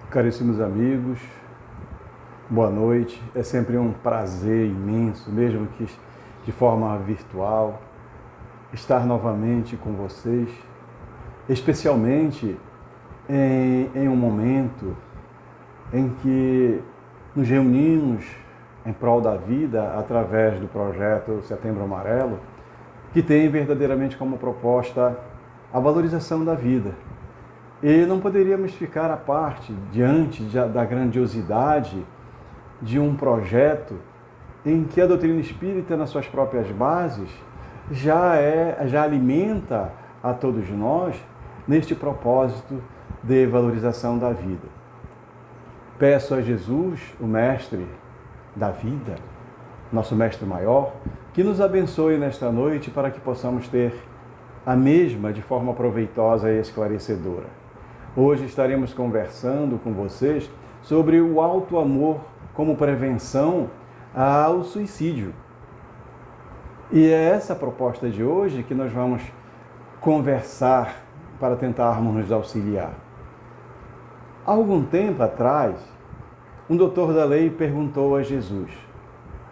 Caríssimos amigos, boa noite. É sempre um prazer imenso, mesmo que de forma virtual, estar novamente com vocês, especialmente em um momento em que nos reunimos em prol da vida através do projeto Setembro Amarelo, que tem verdadeiramente como proposta a valorização da vida. E não poderíamos ficar à parte diante da grandiosidade de um projeto em que a doutrina espírita, nas suas próprias bases, já alimenta a todos nós neste propósito de valorização da vida. Peço a Jesus, o Mestre da vida, nosso Mestre maior, que nos abençoe nesta noite para que possamos ter a mesma de forma proveitosa e esclarecedora. Hoje estaremos conversando com vocês sobre o alto amor como prevenção ao suicídio. E é essa proposta de hoje que nós vamos conversar para tentarmos nos auxiliar. Há algum tempo atrás, um doutor da lei perguntou a Jesus: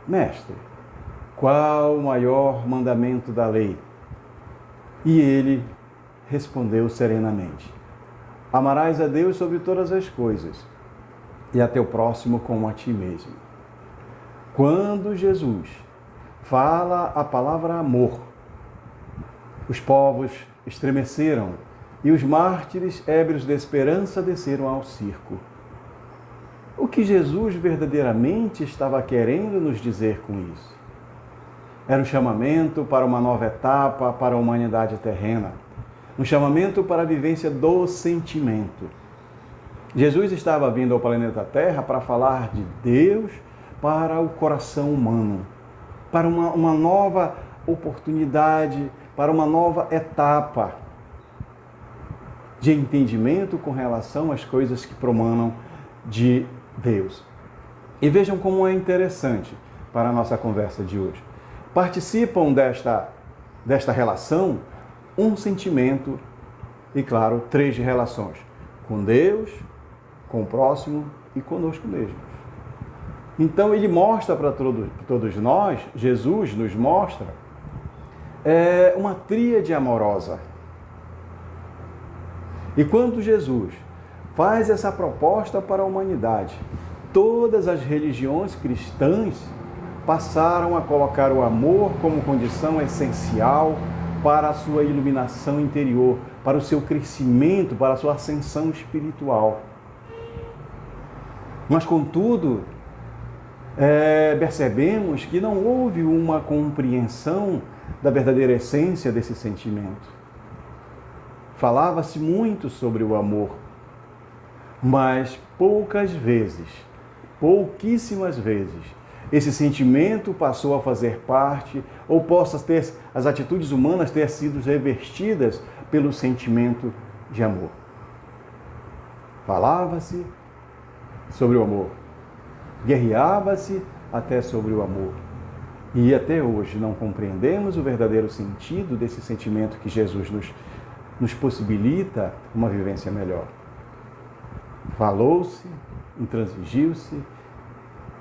Mestre, qual o maior mandamento da lei? E ele respondeu serenamente: Amarás a Deus sobre todas as coisas e a teu próximo como a ti mesmo. Quando Jesus fala a palavra amor, os povos estremeceram e os mártires ébrios de esperança desceram ao circo. O que Jesus verdadeiramente estava querendo nos dizer com isso? Era um chamamento para uma nova etapa para a humanidade terrena. Um chamamento para a vivência do sentimento. Jesus estava vindo ao planeta Terra para falar de Deus para o coração humano, para uma nova oportunidade, para uma nova etapa de entendimento com relação às coisas que promanam de Deus. E vejam como é interessante para a nossa conversa de hoje. Participam desta relação um sentimento e, claro, 3 relações: com Deus, com o próximo e conosco mesmos. Então, ele mostra para todos nós, Jesus nos mostra, uma tríade amorosa. E quando Jesus faz essa proposta para a humanidade, todas as religiões cristãs passaram a colocar o amor como condição essencial para a sua iluminação interior, para o seu crescimento, para a sua ascensão espiritual. Mas, contudo, percebemos que não houve uma compreensão da verdadeira essência desse sentimento. Falava-se muito sobre o amor, mas pouquíssimas vezes, esse sentimento passou a fazer parte, ou possa ter as atitudes humanas ter sido revestidas pelo sentimento de amor. Falava-se sobre o amor, guerreava-se até sobre o amor. E até hoje não compreendemos o verdadeiro sentido desse sentimento que Jesus nos possibilita uma vivência melhor. Falou-se, intransigiu-se,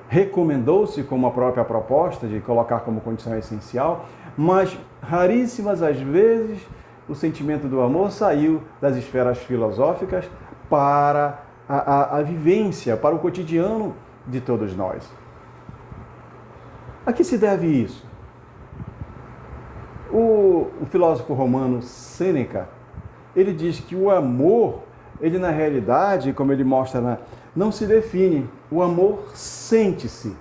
recomendou-se como a própria proposta de colocar como condição essencial, mas raríssimas as vezes o sentimento do amor saiu das esferas filosóficas para a vivência, para o cotidiano de todos nós. A que se deve isso? O filósofo romano Sêneca, ele diz que o amor, ele na realidade, como ele mostra não se define, o amor sente-se.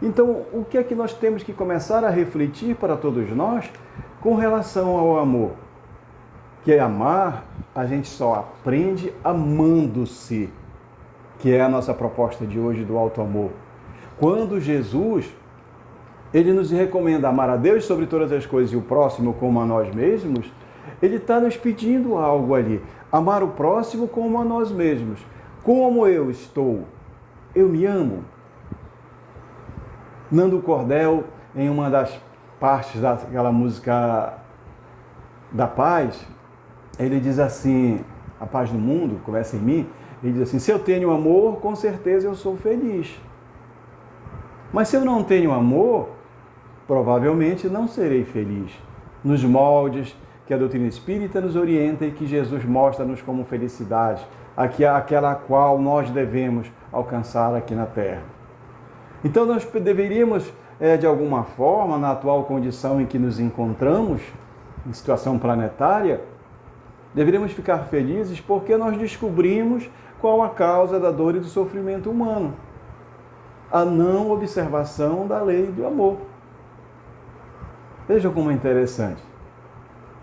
Então, o que é que nós temos que começar a refletir para todos nós com relação ao amor? Que amar, a gente só aprende amando-se, que é a nossa proposta de hoje do alto amor. Quando Jesus, ele nos recomenda amar a Deus sobre todas as coisas e o próximo como a nós mesmos, ele está nos pedindo algo ali. Amar o próximo como a nós mesmos. Como eu estou? Eu me amo? Nando Cordel, em uma das partes daquela música da paz, ele diz assim: A Paz do Mundo, começa em mim, ele diz assim, se eu tenho amor, com certeza eu sou feliz. Mas se eu não tenho amor, provavelmente não serei feliz. Nos moldes que a doutrina espírita nos orienta e que Jesus mostra-nos como felicidade, aquela a qual nós devemos alcançar aqui na Terra. Então nós deveríamos, de alguma forma, na atual condição em que nos encontramos, em situação planetária, deveríamos ficar felizes porque nós descobrimos qual a causa da dor e do sofrimento humano. A não observação da lei do amor. Vejam como é interessante.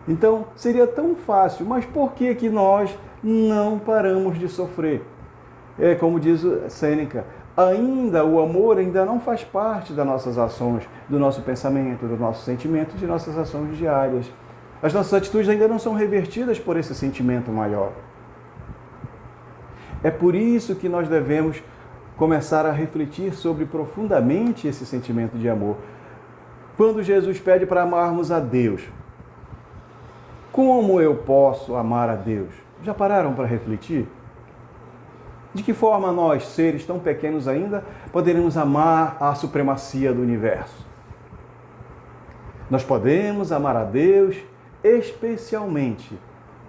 Então, seria tão fácil, mas por que nós não paramos de sofrer? É como diz Sêneca, o amor ainda não faz parte das nossas ações, do nosso pensamento, dos nossos sentimentos, de nossas ações diárias. As nossas atitudes ainda não são revertidas por esse sentimento maior. É por isso que nós devemos começar a refletir sobre profundamente esse sentimento de amor. Quando Jesus pede para amarmos a Deus, como eu posso amar a Deus? Já pararam para refletir? De que forma nós, seres tão pequenos ainda, poderemos amar a supremacia do universo? Nós podemos amar a Deus especialmente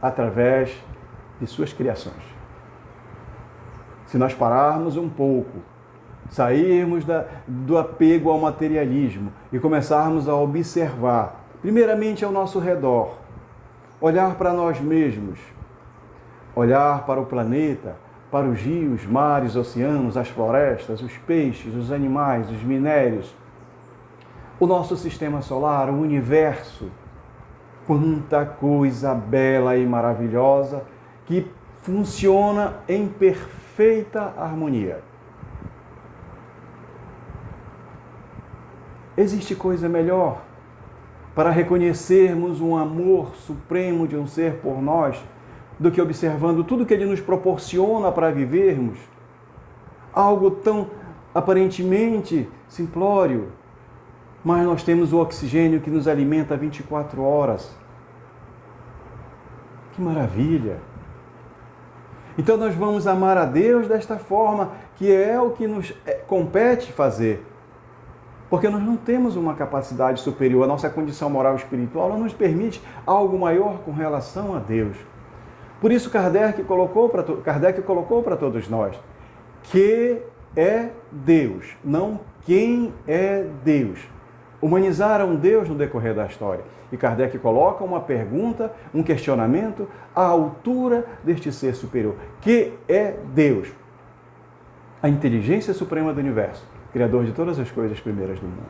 através de suas criações. Se nós pararmos um pouco, sairmos do apego ao materialismo e começarmos a observar, primeiramente ao nosso redor, olhar para nós mesmos, olhar para o planeta, para os rios, mares, oceanos, as florestas, os peixes, os animais, os minérios, o nosso sistema solar, o universo. Quanta coisa bela e maravilhosa que funciona em perfeita harmonia. Existe coisa melhor para reconhecermos um amor supremo de um ser por nós do que observando tudo que ele nos proporciona para vivermos? Algo tão aparentemente simplório, mas nós temos o oxigênio que nos alimenta 24 horas. Que maravilha! Então nós vamos amar a Deus desta forma, que é o que nos compete fazer. Porque nós não temos uma capacidade superior, a nossa condição moral e espiritual não nos permite algo maior com relação a Deus. Por isso Kardec colocou para todos nós que é Deus, não quem é Deus. Humanizaram Deus no decorrer da história. E Kardec coloca uma pergunta, um questionamento à altura deste ser superior, que é Deus, a inteligência suprema do universo, Criador de todas as coisas primeiras do mundo.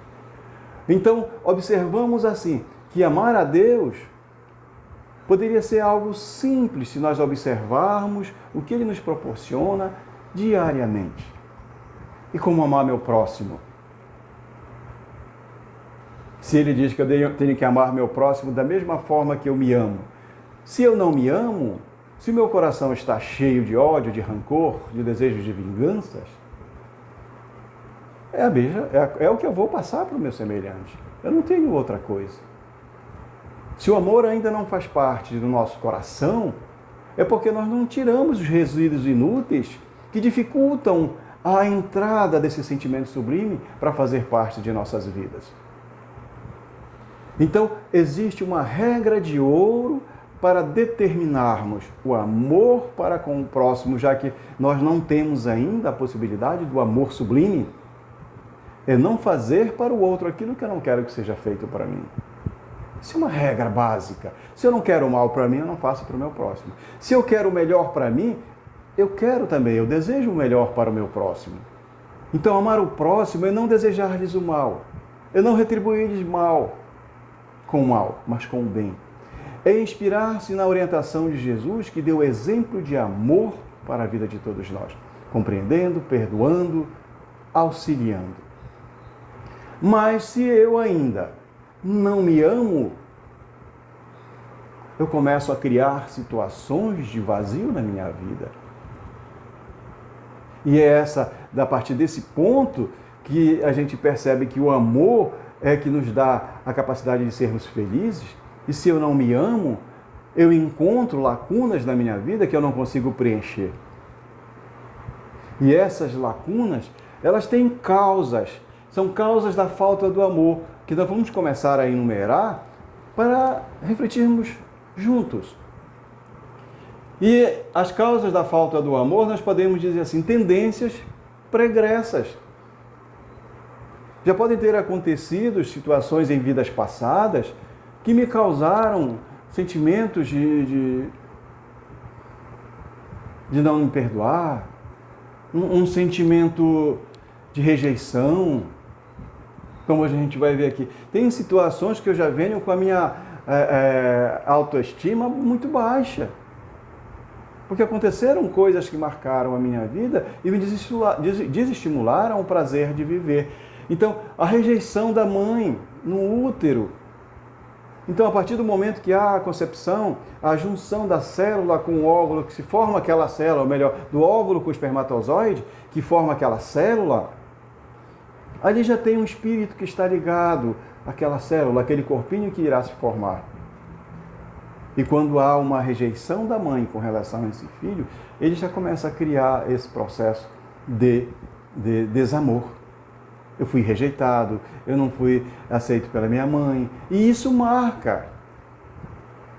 Então, observamos assim, que amar a Deus poderia ser algo simples se nós observarmos o que Ele nos proporciona diariamente. E como amar meu próximo? Se Ele diz que eu tenho que amar meu próximo da mesma forma que eu me amo. Se eu não me amo, se meu coração está cheio de ódio, de rancor, de desejos de vinganças, é o que eu vou passar para o meu semelhante. Eu não tenho outra coisa. Se o amor ainda não faz parte do nosso coração, é porque nós não tiramos os resíduos inúteis que dificultam a entrada desse sentimento sublime para fazer parte de nossas vidas. Então, existe uma regra de ouro para determinarmos o amor para com o próximo, já que nós não temos ainda a possibilidade do amor sublime. É não fazer para o outro aquilo que eu não quero que seja feito para mim. Isso é uma regra básica. Se eu não quero o mal para mim, eu não faço para o meu próximo. Se eu quero o melhor para mim, eu quero também, eu desejo o melhor para o meu próximo. Então, amar o próximo é não desejar-lhes o mal, é não retribuir-lhes mal com o mal, mas com o bem. É inspirar-se na orientação de Jesus, que deu exemplo de amor para a vida de todos nós, compreendendo, perdoando, auxiliando. Mas se eu ainda não me amo, eu começo a criar situações de vazio na minha vida. E é a partir desse ponto que a gente percebe que o amor é que nos dá a capacidade de sermos felizes. E se eu não me amo, eu encontro lacunas na minha vida que eu não consigo preencher. E essas lacunas, elas têm causas, são causas da falta do amor, que nós vamos começar a enumerar para refletirmos juntos. E as causas da falta do amor, nós podemos dizer assim, tendências pregressas. Já podem ter acontecido situações em vidas passadas que me causaram sentimentos de não me perdoar, um sentimento de rejeição, como a gente vai ver aqui. Tem situações que eu já venho com a minha autoestima muito baixa, porque aconteceram coisas que marcaram a minha vida e me desestimularam o prazer de viver. Então, a rejeição da mãe no útero. Então, a partir do momento que há a concepção, a junção da célula com o óvulo, que se forma aquela célula, ou melhor, do óvulo com o espermatozoide, que forma aquela célula, ali já tem um espírito que está ligado àquela célula, aquele corpinho que irá se formar. E quando há uma rejeição da mãe com relação a esse filho, ele já começa a criar esse processo de desamor. Eu fui rejeitado, eu não fui aceito pela minha mãe. E isso marca.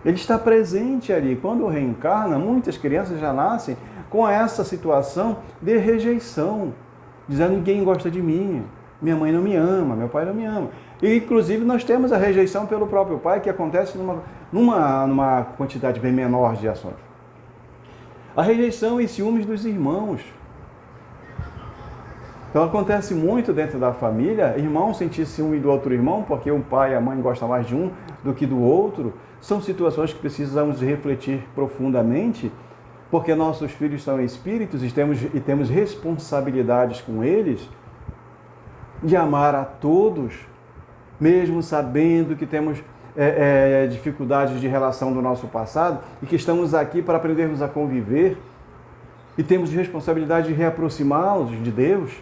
Ele está presente ali. Quando reencarna, muitas crianças já nascem com essa situação de rejeição, dizendo: ninguém gosta de mim, minha mãe não me ama, meu pai não me ama. E, inclusive, nós temos a rejeição pelo próprio pai, que acontece numa quantidade bem menor de ações. A rejeição e ciúmes dos irmãos. Então, acontece muito dentro da família, irmão sentir ciúme do outro irmão, porque o pai e a mãe gostam mais de um do que do outro. São situações que precisamos refletir profundamente, porque nossos filhos são espíritos e temos responsabilidades com eles de amar a todos, mesmo sabendo que temos dificuldades de relação do nosso passado e que estamos aqui para aprendermos a conviver e temos responsabilidade de reaproximá-los de Deus.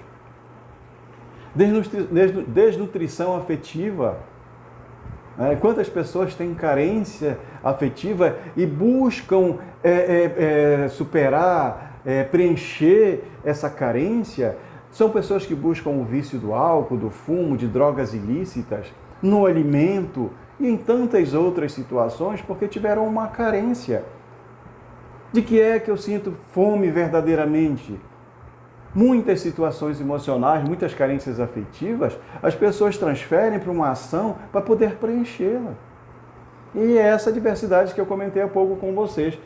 Desnutrição afetiva. Quantas pessoas têm carência afetiva e buscam superar, preencher essa carência? São pessoas que buscam o vício do álcool, do fumo, de drogas ilícitas, no alimento e em tantas outras situações, porque tiveram uma carência. De que é que eu sinto fome verdadeiramente? Muitas situações emocionais, muitas carências afetivas, as pessoas transferem para uma ação para poder preenchê-la. E é essa diversidade que eu comentei há pouco com vocês.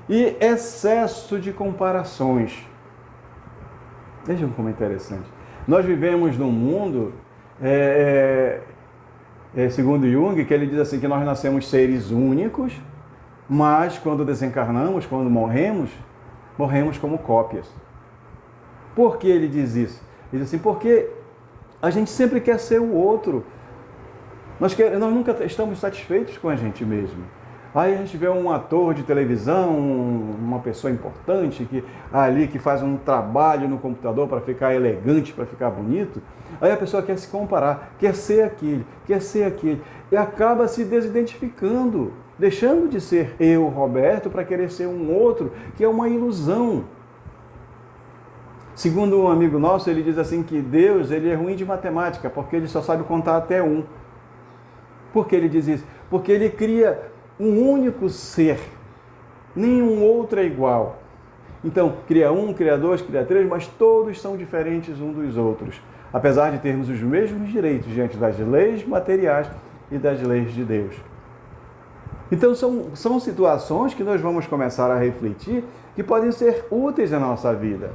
E excesso de comparações. Vejam como é interessante. Nós vivemos num mundo, segundo Jung, que ele diz assim, que nós nascemos seres únicos, mas quando desencarnamos, quando morremos como cópias. Por que ele diz isso? Ele diz assim, porque a gente sempre quer ser o outro. Nós nunca estamos satisfeitos com a gente mesmo. Aí a gente vê um ator de televisão, uma pessoa importante que faz um trabalho no computador para ficar elegante, para ficar bonito. Aí a pessoa quer se comparar, quer ser aquele. E acaba se desidentificando, deixando de ser eu, Roberto, para querer ser um outro, que é uma ilusão. Segundo um amigo nosso, ele diz assim que Deus ele é ruim de matemática, porque ele só sabe contar até 1. Por que ele diz isso? Porque ele cria um único ser, nenhum outro é igual. Então, cria 1, cria 2, cria 3, mas todos são diferentes uns dos outros, apesar de termos os mesmos direitos diante das leis materiais e das leis de Deus. Então, são situações que nós vamos começar a refletir que podem ser úteis na nossa vida.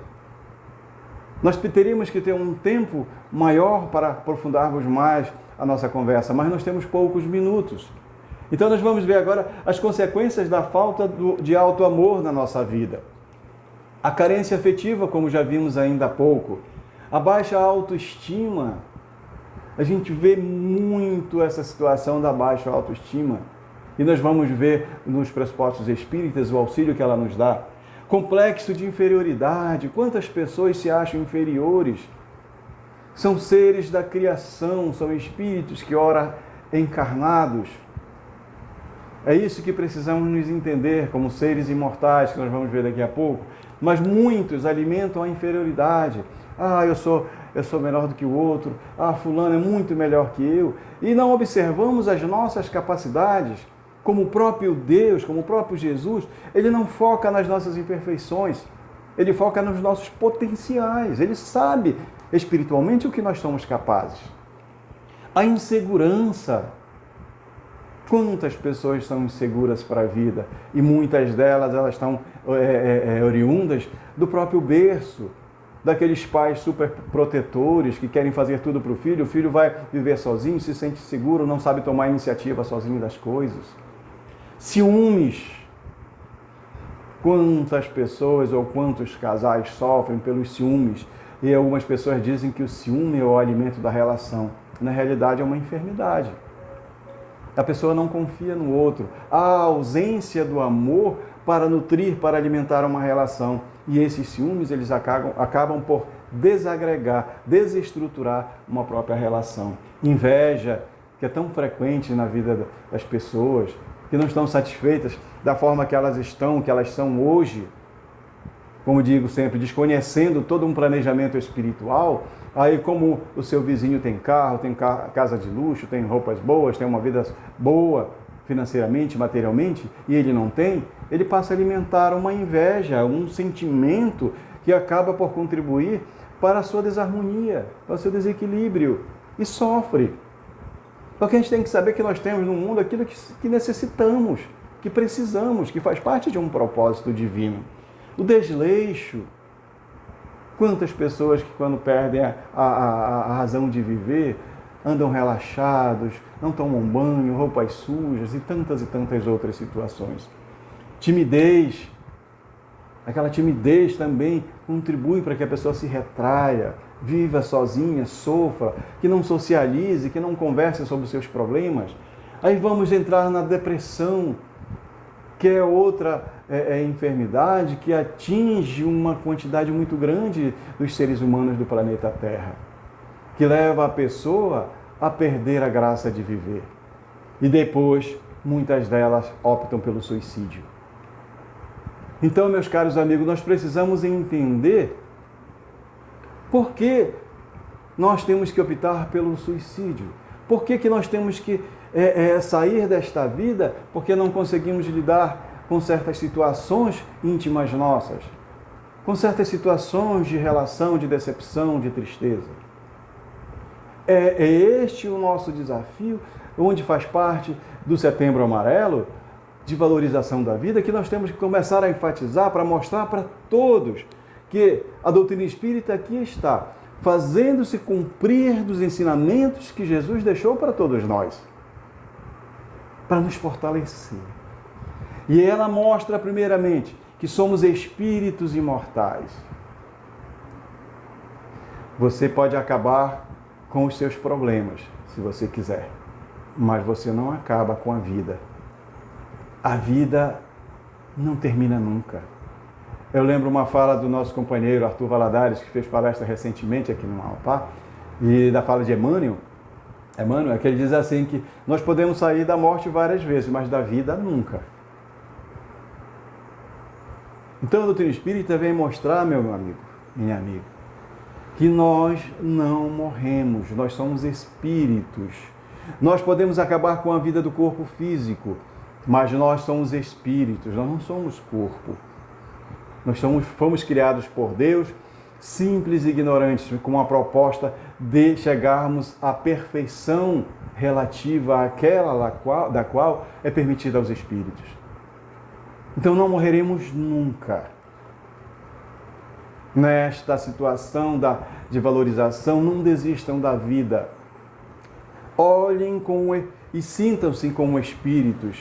Nós teríamos que ter um tempo maior para aprofundarmos mais a nossa conversa, mas nós temos poucos minutos. Então nós vamos ver agora as consequências da falta de auto-amor na nossa vida. A carência afetiva, como já vimos ainda há pouco. A baixa autoestima. A gente vê muito essa situação da baixa autoestima. E nós vamos ver nos pressupostos espíritas o auxílio que ela nos dá. Complexo de inferioridade. Quantas pessoas se acham inferiores? São seres da criação, são espíritos que ora encarnados. É isso que precisamos nos entender como seres imortais, que nós vamos ver daqui a pouco. Mas muitos alimentam a inferioridade. Eu sou melhor do que o outro. Fulano é muito melhor que eu. E não observamos as nossas capacidades. Como o próprio Deus, como o próprio Jesus, Ele não foca nas nossas imperfeições. Ele foca nos nossos potenciais. Ele sabe espiritualmente o que nós somos capazes. A insegurança. Quantas pessoas são inseguras para a vida? E muitas delas elas estão oriundas do próprio berço, daqueles pais super protetores que querem fazer tudo para o filho vai viver sozinho, se sente seguro, não sabe tomar iniciativa sozinho das coisas. Ciúmes. Quantas pessoas ou quantos casais sofrem pelos ciúmes? E algumas pessoas dizem que o ciúme é o alimento da relação. Na realidade é uma enfermidade. A pessoa não confia no outro. Há ausência do amor para nutrir, para alimentar uma relação. E esses ciúmes, eles acabam por desagregar, desestruturar uma própria relação. Inveja, que é tão frequente na vida das pessoas, que não estão satisfeitas da forma que elas são hoje. Como digo sempre, desconhecendo todo um planejamento espiritual. Aí, como o seu vizinho tem carro, tem casa de luxo, tem roupas boas, tem uma vida boa financeiramente, materialmente, e ele não tem, ele passa a alimentar uma inveja, um sentimento que acaba por contribuir para a sua desarmonia, para o seu desequilíbrio, e sofre. Porque a gente tem que saber que nós temos no mundo aquilo que necessitamos, que precisamos, que faz parte de um propósito divino. O desleixo. Quantas pessoas que quando perdem a razão de viver, andam relaxados, não tomam banho, roupas sujas e tantas outras situações. Timidez. Aquela timidez também contribui para que a pessoa se retraia, viva sozinha, sofra, que não socialize, que não converse sobre os seus problemas. Aí vamos entrar na depressão, que é outra enfermidade que atinge uma quantidade muito grande dos seres humanos do planeta Terra, que leva a pessoa a perder a graça de viver. E depois, muitas delas optam pelo suicídio. Então, meus caros amigos, nós precisamos entender por que nós temos que optar pelo suicídio. Por que nós temos que sair desta vida porque não conseguimos lidar com certas situações íntimas nossas, com certas situações de relação, de decepção, de tristeza. É este o nosso desafio, onde faz parte do Setembro Amarelo, de valorização da vida, que nós temos que começar a enfatizar para mostrar para todos que a doutrina espírita aqui está, fazendo-se cumprir dos ensinamentos que Jesus deixou para todos nós, para nos fortalecer. E ela mostra, primeiramente, que somos espíritos imortais. Você pode acabar com os seus problemas, se você quiser, mas você não acaba com a vida. A vida não termina nunca. Eu lembro uma fala do nosso companheiro Arthur Valadares, que fez palestra recentemente aqui no Amapá, e da fala de Emmanuel, que ele diz assim que nós podemos sair da morte várias vezes, mas da vida nunca. Então a doutrina espírita vem mostrar, meu amigo, minha amiga, que nós não morremos, nós somos espíritos. Nós podemos acabar com a vida do corpo físico, mas nós somos espíritos, nós não somos corpo. Nós fomos criados por Deus, simples e ignorantes, com a proposta de chegarmos à perfeição relativa àquela da qual é permitida aos espíritos. Então não morreremos nunca. Nesta situação de valorização, não desistam da vida. Olhem e sintam-se como espíritos.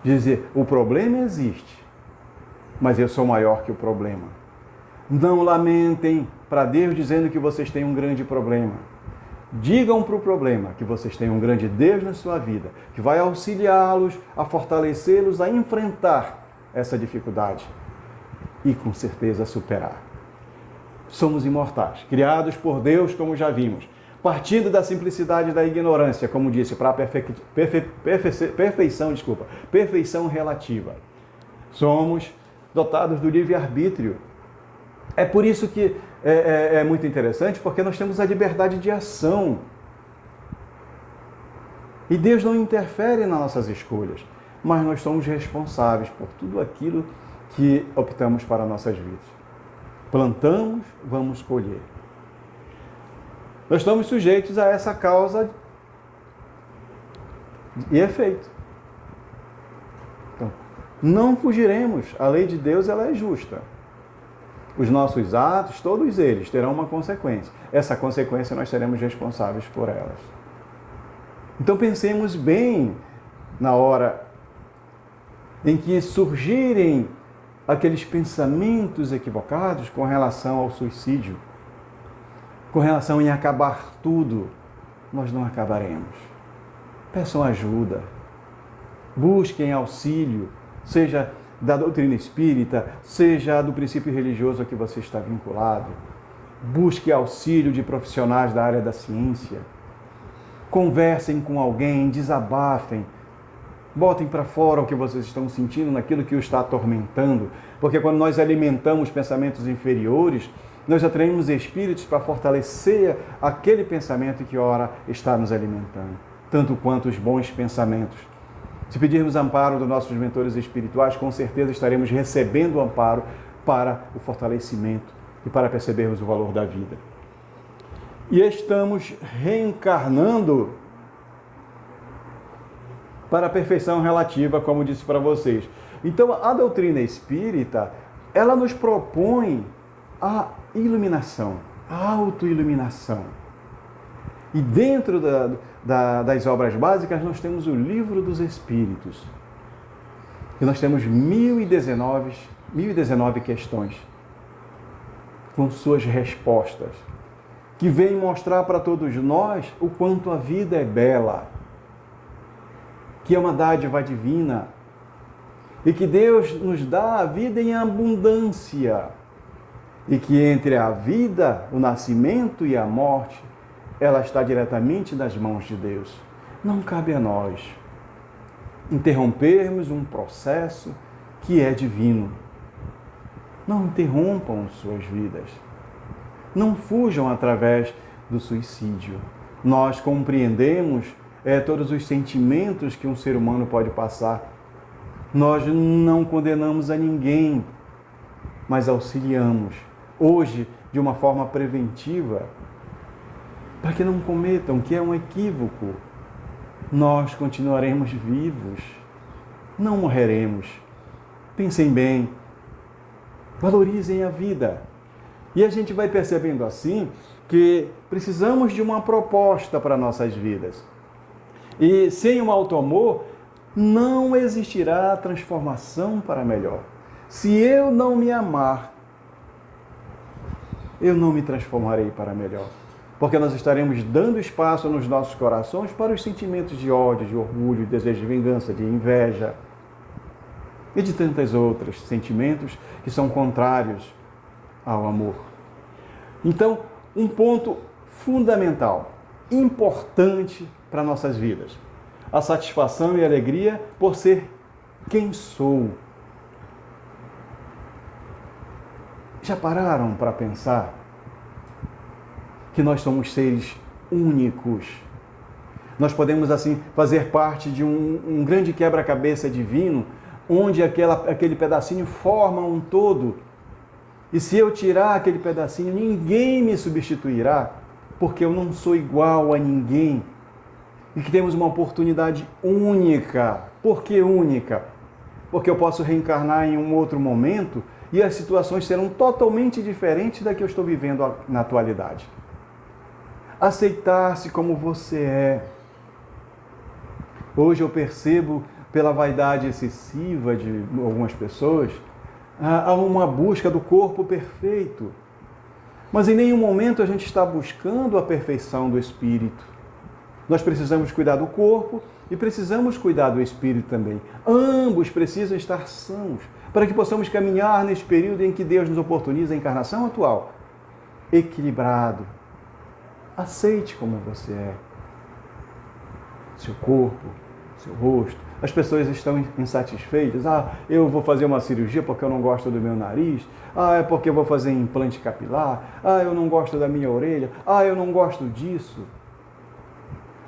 Dizer, o problema existe, mas eu sou maior que o problema. Não lamentem para Deus dizendo que vocês têm um grande problema. Digam para o problema que vocês têm um grande Deus na sua vida, que vai auxiliá-los, a fortalecê-los, a enfrentar essa dificuldade e com certeza superar. Somos imortais, criados por Deus, como já vimos, partindo da simplicidade da ignorância, como disse, para a perfeição relativa. Somos dotados do livre-arbítrio. É por isso que é muito interessante, porque nós temos a liberdade de ação. E Deus não interfere nas nossas escolhas, mas nós somos responsáveis por tudo aquilo que optamos para nossas vidas. Plantamos, vamos colher. Nós estamos sujeitos a essa causa e efeito. Então, não fugiremos. A lei de Deus, ela é justa. Os nossos atos, todos eles, terão uma consequência. Essa consequência nós seremos responsáveis por elas. Então pensemos bem na hora em que surgirem aqueles pensamentos equivocados com relação ao suicídio, com relação em acabar tudo. Nós não acabaremos. Peçam ajuda. Busquem auxílio, seja da doutrina espírita, seja do princípio religioso a que você está vinculado. Busque auxílio de profissionais da área da ciência. Conversem com alguém, desabafem. Botem para fora o que vocês estão sentindo, naquilo que o está atormentando. Porque quando nós alimentamos pensamentos inferiores, nós atraímos espíritos para fortalecer aquele pensamento que ora está nos alimentando. Tanto quanto os bons pensamentos. Se pedirmos amparo dos nossos mentores espirituais, com certeza estaremos recebendo o amparo para o fortalecimento e para percebermos o valor da vida. E estamos reencarnando para a perfeição relativa, como disse para vocês. Então, a doutrina espírita, ela nos propõe a iluminação, a autoiluminação. E dentro das obras básicas, nós temos o Livro dos Espíritos. E nós temos 1019 questões com suas respostas, que vêm mostrar para todos nós o quanto a vida é bela, que é uma dádiva divina e que Deus nos dá a vida em abundância e que entre a vida, o nascimento e a morte, ela está diretamente nas mãos de Deus. Não cabe a nós interrompermos um processo que é divino. Não interrompam suas vidas. Não fujam através do suicídio. Nós compreendemos todos os sentimentos que um ser humano pode passar. Nós não condenamos a ninguém, mas auxiliamos. Hoje, de uma forma preventiva, para que não cometam, que é um equívoco. Nós continuaremos vivos, não morreremos. Pensem bem, valorizem a vida. E a gente vai percebendo assim que precisamos de uma proposta para nossas vidas. E sem o auto-amor, não existirá transformação para melhor. Se eu não me amar, eu não me transformarei para melhor. Porque nós estaremos dando espaço nos nossos corações para os sentimentos de ódio, de orgulho, de desejo de vingança, de inveja e de tantos outros sentimentos que são contrários ao amor. Então, um ponto fundamental, importante para nossas vidas, a satisfação e a alegria por ser quem sou. Já pararam para pensar que nós somos seres únicos? Nós podemos, assim, fazer parte de um grande quebra-cabeça divino, onde aquele pedacinho forma um todo. E se eu tirar aquele pedacinho, ninguém me substituirá, porque eu não sou igual a ninguém. E que temos uma oportunidade única. Por que única? Porque eu posso reencarnar em um outro momento e as situações serão totalmente diferentes da que eu estou vivendo na atualidade. Aceitar-se como você é. Hoje eu percebo, pela vaidade excessiva de algumas pessoas, há uma busca do corpo perfeito. Mas em nenhum momento a gente está buscando a perfeição do espírito. Nós precisamos cuidar do corpo e precisamos cuidar do espírito também. Ambos precisam estar sãos, para que possamos caminhar nesse período em que Deus nos oportuniza a encarnação atual, equilibrado, Aceite como você é. Seu corpo, seu rosto. As pessoas estão insatisfeitas. Eu vou fazer uma cirurgia porque eu não gosto do meu nariz. É porque eu vou fazer implante capilar. Eu não gosto da minha orelha. Eu não gosto disso.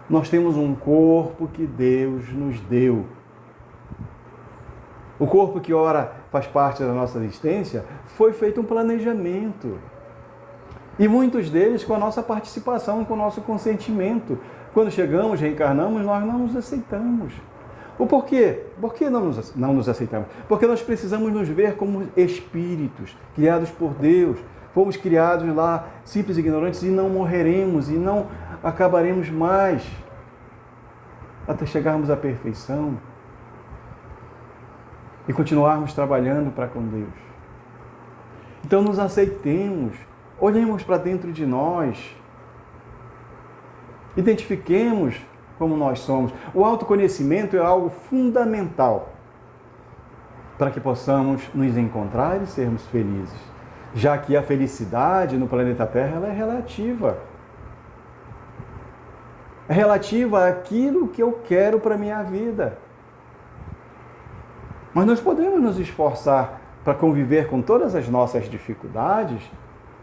Nós temos um corpo que Deus nos deu. O corpo que ora faz parte da nossa existência, foi feito um planejamento. E muitos deles com a nossa participação, com o nosso consentimento. Quando chegamos, reencarnamos, nós não nos aceitamos. O porquê? Por que não nos aceitamos? Porque nós precisamos nos ver como espíritos, criados por Deus. Fomos criados lá, simples e ignorantes, e não morreremos, e não acabaremos mais, até chegarmos à perfeição e continuarmos trabalhando para com Deus. Então nos aceitemos, olhemos para dentro de nós, identifiquemos como nós somos. O autoconhecimento é algo fundamental para que possamos nos encontrar e sermos felizes, já que a felicidade no planeta Terra ela é relativa. É relativa àquilo que eu quero para a minha vida. Mas nós podemos nos esforçar para conviver com todas as nossas dificuldades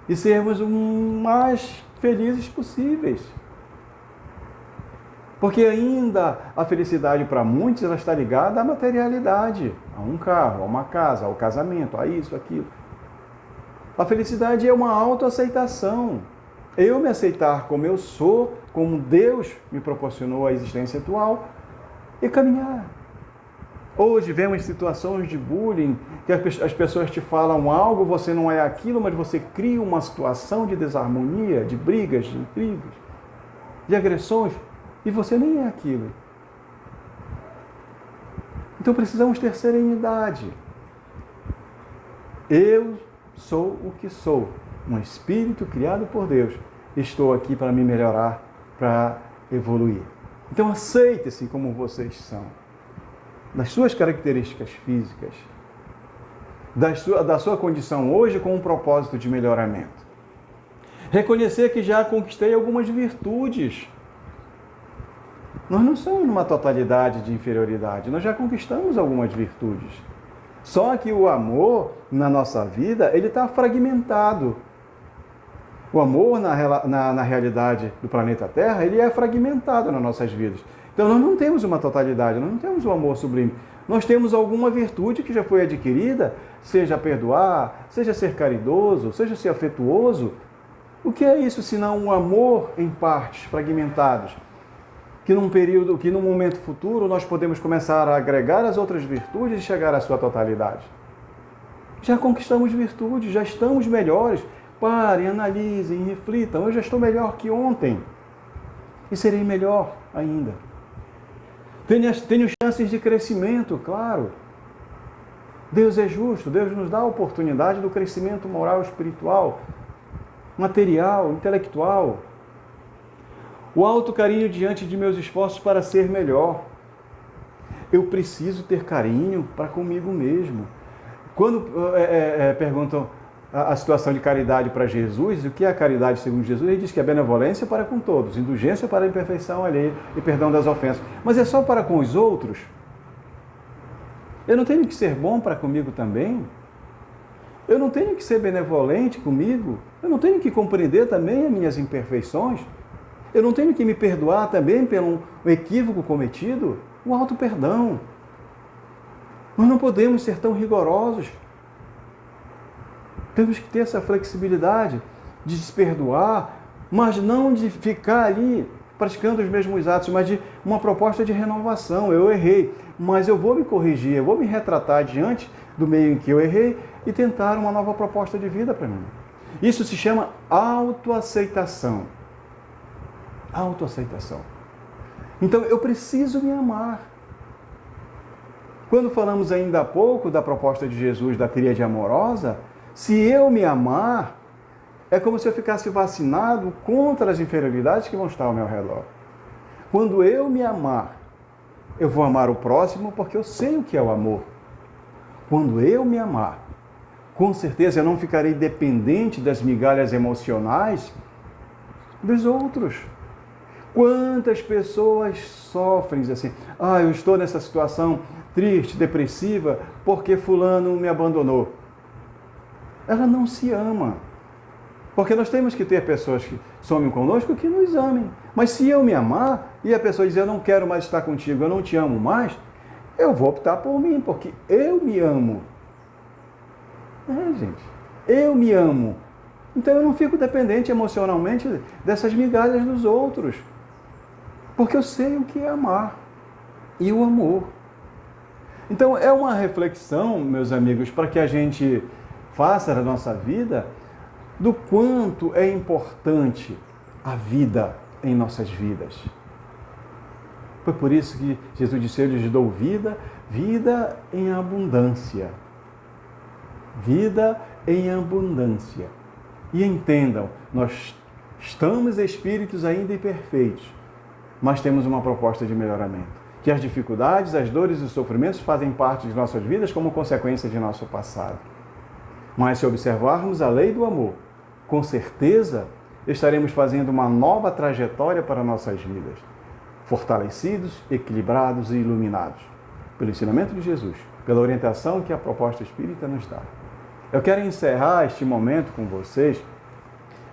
e sermos o mais felizes possíveis. Porque ainda a felicidade para muitos ela está ligada à materialidade, a um carro, a uma casa, ao casamento, a isso, aquilo. A felicidade é uma autoaceitação. Eu me aceitar como eu sou, como Deus me proporcionou a existência atual e caminhar. Hoje vemos situações de bullying, que as pessoas te falam algo, você não é aquilo, mas você cria uma situação de desarmonia, de brigas, de intrigas, de agressões, e você nem é aquilo. Então precisamos ter serenidade. Eu sou o que sou, um espírito criado por Deus. Estou aqui para me melhorar, para evoluir. Então aceite-se como vocês são. Das suas características físicas, da sua condição hoje com um propósito de melhoramento. Reconhecer que já conquistei algumas virtudes. Nós não somos numa totalidade de inferioridade, nós já conquistamos algumas virtudes. Só que o amor na nossa vida, ele está fragmentado. O amor na realidade do planeta Terra, ele é fragmentado nas nossas vidas. Então nós não temos uma totalidade, nós não temos um amor sublime. Nós temos alguma virtude que já foi adquirida, seja perdoar, seja ser caridoso, seja ser afetuoso. O que é isso senão um amor em partes fragmentadas? Que num momento futuro nós podemos começar a agregar as outras virtudes e chegar à sua totalidade. Já conquistamos virtudes, já estamos melhores. Parem, analisem, reflitam. Eu já estou melhor que ontem e serei melhor ainda. Tenho chances de crescimento, claro. Deus é justo, Deus nos dá a oportunidade do crescimento moral, espiritual, material, intelectual. O alto carinho diante de meus esforços para ser melhor. Eu preciso ter carinho para comigo mesmo. Quando perguntam a situação de caridade para Jesus, o que é a caridade segundo Jesus? Ele diz que é benevolência para com todos, indulgência para a imperfeição alheia e perdão das ofensas. Mas é só para com os outros? Eu não tenho que ser bom para comigo também? Eu não tenho que ser benevolente comigo? Eu não tenho que compreender também as minhas imperfeições? Eu não tenho que me perdoar também pelo equívoco cometido? O auto-perdão. Nós não podemos ser tão rigorosos. Temos que ter essa flexibilidade de se perdoar, mas não de ficar ali praticando os mesmos atos, mas de uma proposta de renovação. Eu errei, mas eu vou me corrigir, eu vou me retratar diante do meio em que eu errei e tentar uma nova proposta de vida para mim. Isso se chama autoaceitação. Autoaceitação. Então eu preciso me amar. Quando falamos ainda há pouco da proposta de Jesus da tríade amorosa, se eu me amar, é como se eu ficasse vacinado contra as inferioridades que vão estar ao meu redor. Quando eu me amar, eu vou amar o próximo porque eu sei o que é o amor. Quando eu me amar, com certeza eu não ficarei dependente das migalhas emocionais dos outros. Quantas pessoas sofrem assim, eu estou nessa situação triste, depressiva, porque fulano me abandonou. Ela não se ama. Porque nós temos que ter pessoas que somem conosco que nos amem. Mas se eu me amar e a pessoa dizer, eu não quero mais estar contigo, eu não te amo mais, eu vou optar por mim, porque eu me amo. Gente, eu me amo. Então eu não fico dependente emocionalmente dessas migalhas dos outros. Porque eu sei o que é amar e o amor. Então é uma reflexão, meus amigos, para que a gente faça da nossa vida do quanto é importante a vida em nossas vidas. Foi por isso que Jesus disse, eu lhes dou vida, vida em abundância. Vida em abundância. E entendam, nós estamos espíritos ainda imperfeitos, mas temos uma proposta de melhoramento. Que as dificuldades, as dores e os sofrimentos fazem parte de nossas vidas como consequência de nosso passado. Mas se observarmos a lei do amor, com certeza estaremos fazendo uma nova trajetória para nossas vidas, fortalecidos, equilibrados e iluminados, pelo ensinamento de Jesus, pela orientação que a proposta espírita nos dá. Eu quero encerrar este momento com vocês.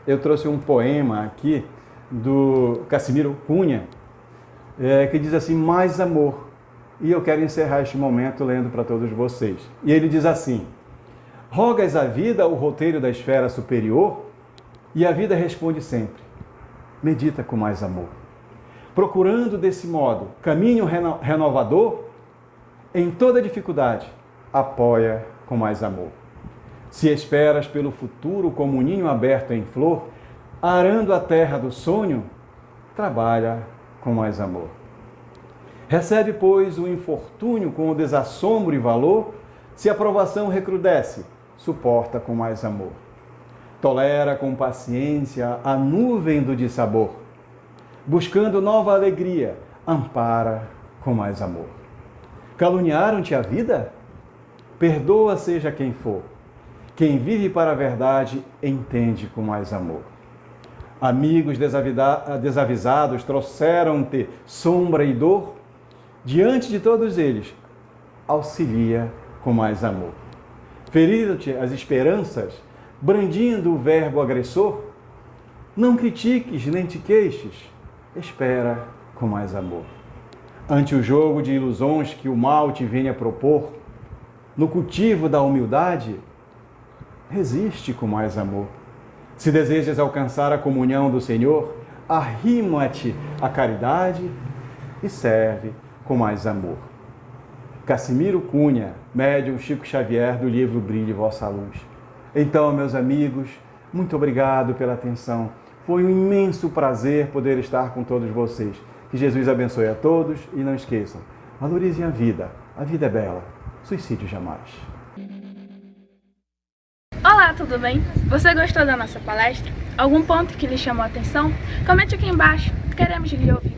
Eu trouxe um poema aqui do Cassimiro Cunha, que diz assim, mais amor. E eu quero encerrar este momento lendo para todos vocês. E ele diz assim, rogas à vida o roteiro da esfera superior e a vida responde sempre, medita com mais amor. Procurando desse modo caminho renovador, em toda dificuldade, apoia com mais amor. Se esperas pelo futuro como um ninho aberto em flor, arando a terra do sonho, trabalha com mais amor. Recebe, pois, o infortúnio com o desassombro e valor, se a provação recrudesce, suporta com mais amor. Tolera com paciência a nuvem do dissabor. Buscando nova alegria, ampara com mais amor. Caluniaram-te a vida? Perdoa seja quem for. Quem vive para a verdade, entende com mais amor. Amigos desavisados trouxeram-te sombra e dor. Diante de todos eles, auxilia com mais amor. Feriram-te as esperanças, brandindo o verbo agressor? Não critiques nem te queixes, espera com mais amor. Ante o jogo de ilusões que o mal te venha propor, no cultivo da humildade, resiste com mais amor. Se desejas alcançar a comunhão do Senhor, arrima-te à caridade e serve com mais amor. Cassimiro Cunha, médium Chico Xavier, do livro Brilhe Vossa Luz. Então, meus amigos, muito obrigado pela atenção. Foi um imenso prazer poder estar com todos vocês. Que Jesus abençoe a todos e não esqueçam, valorizem a vida é bela, suicídio jamais. Olá, tudo bem? Você gostou da nossa palestra? Algum ponto que lhe chamou a atenção? Comente aqui embaixo, queremos lhe ouvir.